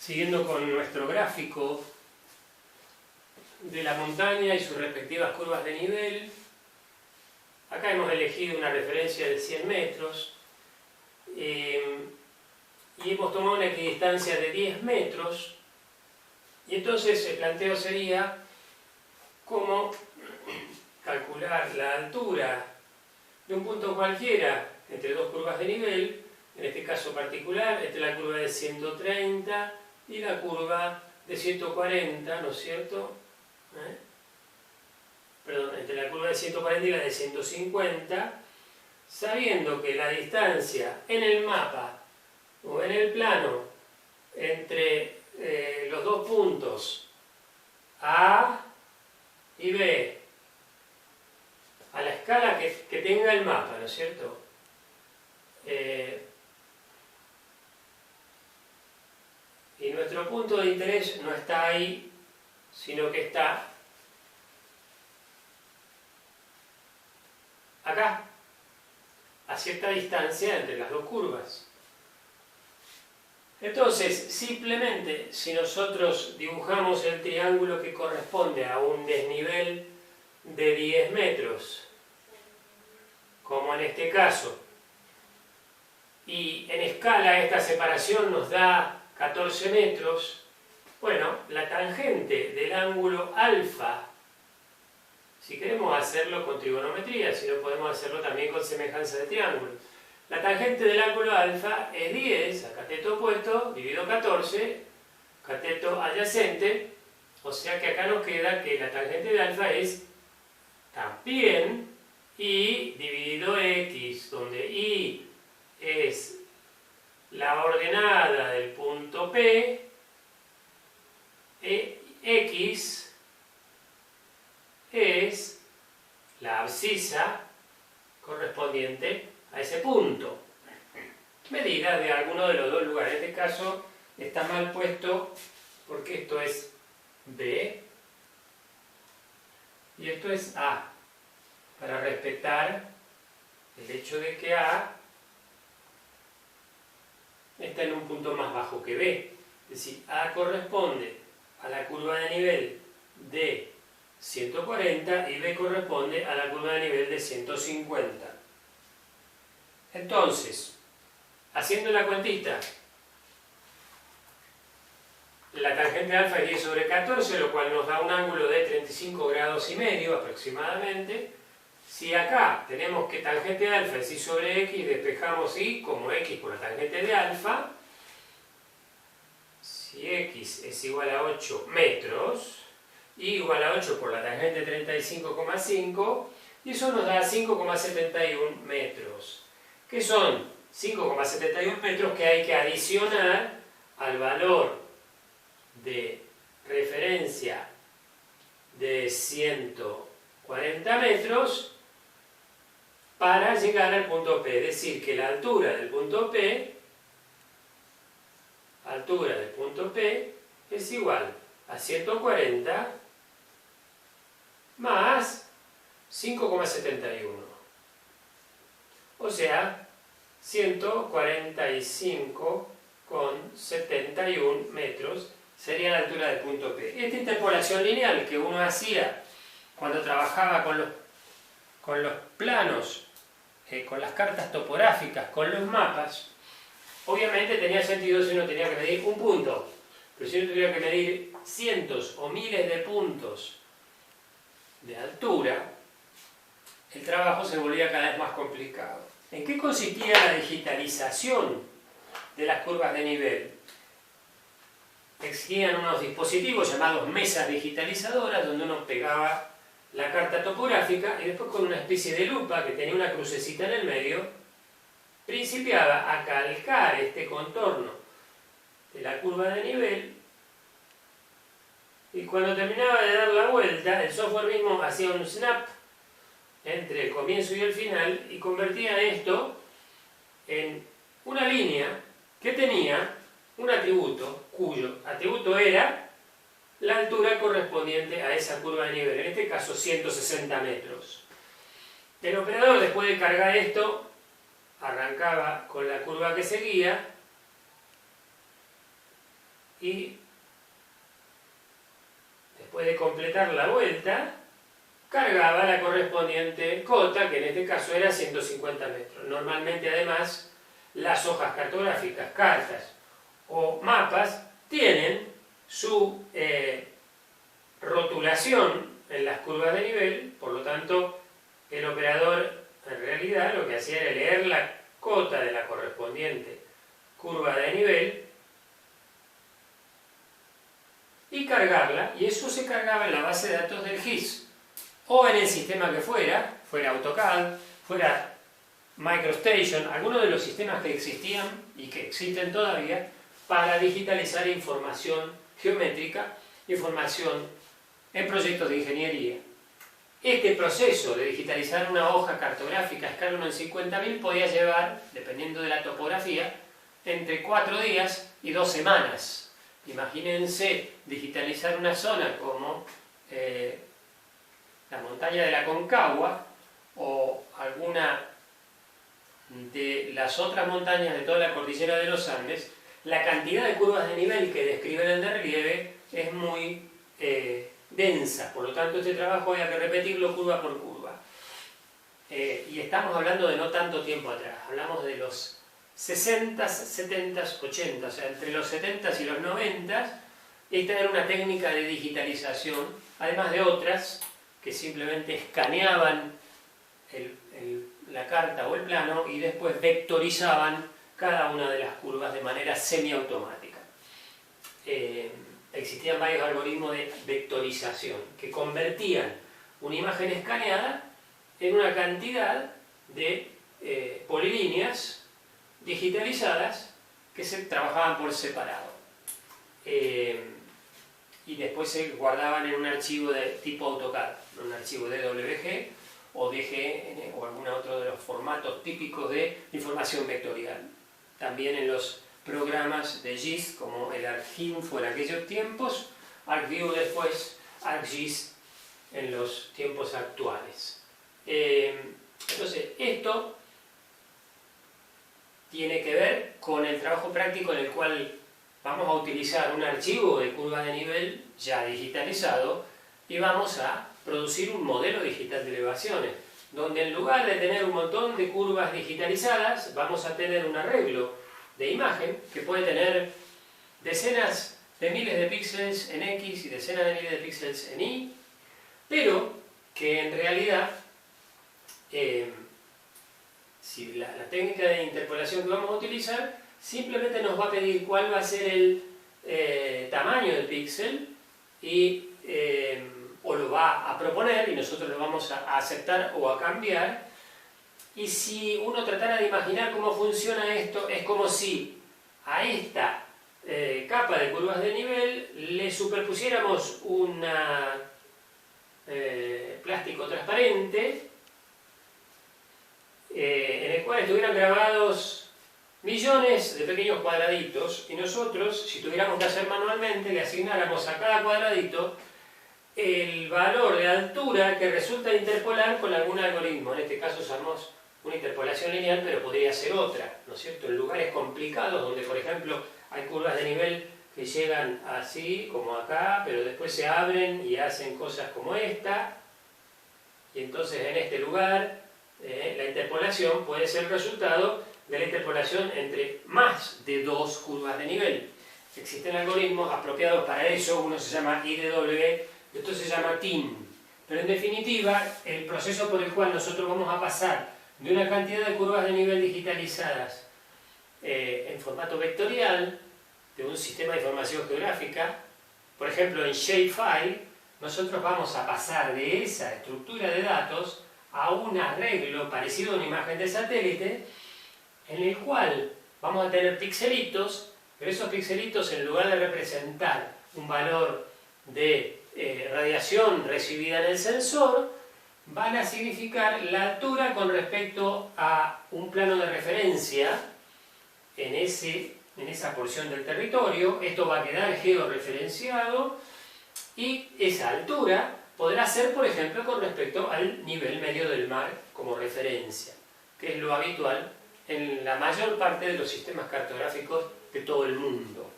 Siguiendo con nuestro gráfico de la montaña y sus respectivas curvas de nivel, acá hemos elegido una referencia de 100 metros y hemos tomado una equidistancia de 10 metros, y entonces el planteo sería cómo calcular la altura de un punto cualquiera entre dos curvas de nivel, en este caso particular, entre la curva de 130 y la curva de 140, ¿no es cierto? Perdón, entre la curva de 140 y la de 150, sabiendo que la distancia en el mapa o en el plano entre los dos puntos A y B, a la escala que tenga el mapa, ¿no es cierto? Y nuestro punto de interés no está ahí, sino que está acá, a cierta distancia entre las dos curvas. Entonces, simplemente, si nosotros dibujamos el triángulo que corresponde a un desnivel de 10 metros, como en este caso, y en escala esta separación nos da 14 metros, bueno, la tangente del ángulo alfa, si queremos hacerlo con trigonometría, si no podemos hacerlo también con semejanza de triángulo, la tangente del ángulo alfa es 10 a cateto opuesto dividido 14, cateto adyacente, o sea que acá nos queda que la tangente de alfa es también y dividido x, donde y es la ordenada del punto P, x es la abscisa correspondiente a ese punto, medida de alguno de los dos lugares. En este caso está mal puesto porque esto es B y esto es A, para respetar el hecho de que A está en un punto más bajo que B. Es decir, A corresponde a la curva de nivel de 140 y B corresponde a la curva de nivel de 150. Entonces, haciendo la cuentita, la tangente alfa es 10 sobre 14, lo cual nos da un ángulo de 35 grados y medio aproximadamente. Si acá tenemos que tangente de alfa es y sobre x, despejamos y como x por la tangente de alfa, si x es igual a 8 metros, y igual a 8 por la tangente 35,5, y eso nos da 5,71 metros, que son 5,71 metros que hay que adicionar al valor de referencia de 140 metros para llegar al punto P. Es decir, que la altura del punto P es igual a 140 más 5,71. O sea, 145,71 metros sería la altura del punto P. Esta interpolación lineal que uno hacía cuando trabajaba con los planos, con las cartas topográficas, con los mapas, obviamente tenía sentido si uno tenía que medir un punto, pero si uno tuviera que medir cientos o miles de puntos de altura, el trabajo se volvía cada vez más complicado. ¿En qué consistía la digitalización de las curvas de nivel? Existían unos dispositivos llamados mesas digitalizadoras donde uno pegaba la carta topográfica y después con una especie de lupa que tenía una crucecita en el medio, principiaba a calcar este contorno de la curva de nivel, y cuando terminaba de dar la vuelta, el software mismo hacía un snap entre el comienzo y el final y convertía esto en una línea que tenía un atributo, cuyo atributo era la altura correspondiente a esa curva de nivel, en este caso 160 metros. El operador, después de cargar esto, arrancaba con la curva que seguía y después de completar la vuelta, cargaba la correspondiente cota, que en este caso era 150 metros. Normalmente, además, las hojas cartográficas, cartas o mapas tienen su rotulación en las curvas de nivel, por lo tanto, el operador en realidad lo que hacía era leer la cota de la correspondiente curva de nivel y cargarla, y eso se cargaba en la base de datos del GIS o en el sistema que fuera AutoCAD, fuera MicroStation, algunos de los sistemas que existían y que existen todavía para digitalizar información geométrica, información en proyectos de ingeniería. Este proceso de digitalizar una hoja cartográfica a escala 1 en 50.000 podía llevar, dependiendo de la topografía, entre 4 días y 2 semanas. Imagínense digitalizar una zona como la montaña de la Concagua o alguna de las otras montañas de toda la cordillera de los Andes. La cantidad de curvas de nivel que describen el relieve es muy densa, por lo tanto este trabajo había que repetirlo curva por curva. Y estamos hablando de no tanto tiempo atrás, hablamos de los 60, 70, 80, o sea, entre los 70 y los 90, esta era una técnica de digitalización, además de otras que simplemente escaneaban la carta o el plano y después vectorizaban cada una de las curvas de manera semiautomática. Existían varios algoritmos de vectorización que convertían una imagen escaneada en una cantidad de polilíneas digitalizadas que se trabajaban por separado. Y después se guardaban en un archivo de tipo AutoCAD, un archivo DWG o DGN o algún otro de los formatos típicos de información vectorial. También en los programas de GIS como el ArcInfo en aquellos tiempos, ArcView después, ArcGIS en los tiempos actuales. Entonces, esto tiene que ver con el trabajo práctico en el cual vamos a utilizar un archivo de curva de nivel ya digitalizado y vamos a producir un modelo digital de elevaciones, donde en lugar de tener un montón de curvas digitalizadas, vamos a tener un arreglo de imagen que puede tener decenas de miles de píxeles en X y decenas de miles de píxeles en Y, pero que en realidad si la técnica de interpolación que vamos a utilizar simplemente nos va a pedir cuál va a ser el tamaño del píxel y, o lo va a proponer y nosotros lo vamos a aceptar o a cambiar. Y si uno tratara de imaginar cómo funciona esto, es como si a esta capa de curvas de nivel le superpusiéramos un plástico transparente en el cual estuvieran grabados millones de pequeños cuadraditos y nosotros, si tuviéramos que hacer manualmente, le asignáramos a cada cuadradito el valor de altura que resulta interpolar con algún algoritmo. En este caso usamos una interpolación lineal, pero podría ser otra, ¿no es cierto? En lugares complicados, donde por ejemplo hay curvas de nivel que llegan así, como acá, pero después se abren y hacen cosas como esta, y entonces en este lugar la interpolación puede ser el resultado de la interpolación entre más de dos curvas de nivel. Existen algoritmos apropiados para eso, uno se llama IDW y otro se llama TIN. Pero en definitiva, el proceso por el cual nosotros vamos a pasar de una cantidad de curvas de nivel digitalizadas en formato vectorial, de un sistema de información geográfica, por ejemplo en Shapefile, nosotros vamos a pasar de esa estructura de datos a un arreglo parecido a una imagen de satélite, en el cual vamos a tener pixelitos, pero esos pixelitos, en lugar de representar un valor de radiación recibida en el sensor, van a significar la altura con respecto a un plano de referencia en esa porción del territorio. Esto va a quedar georreferenciado y esa altura podrá ser, por ejemplo, con respecto al nivel medio del mar como referencia, que es lo habitual en la mayor parte de los sistemas cartográficos de todo el mundo.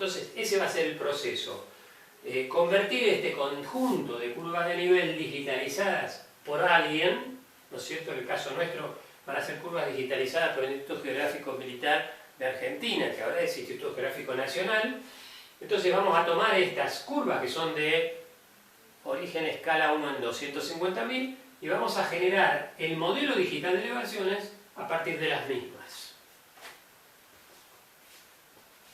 Entonces, ese va a ser el proceso. Convertir este conjunto de curvas de nivel digitalizadas por alguien, ¿no es cierto? En el caso nuestro van a ser curvas digitalizadas por el Instituto Geográfico Militar de Argentina, que ahora es Instituto Geográfico Nacional. Entonces vamos a tomar estas curvas que son de origen escala 1 en 250.000 y vamos a generar el modelo digital de elevaciones a partir de las mismas.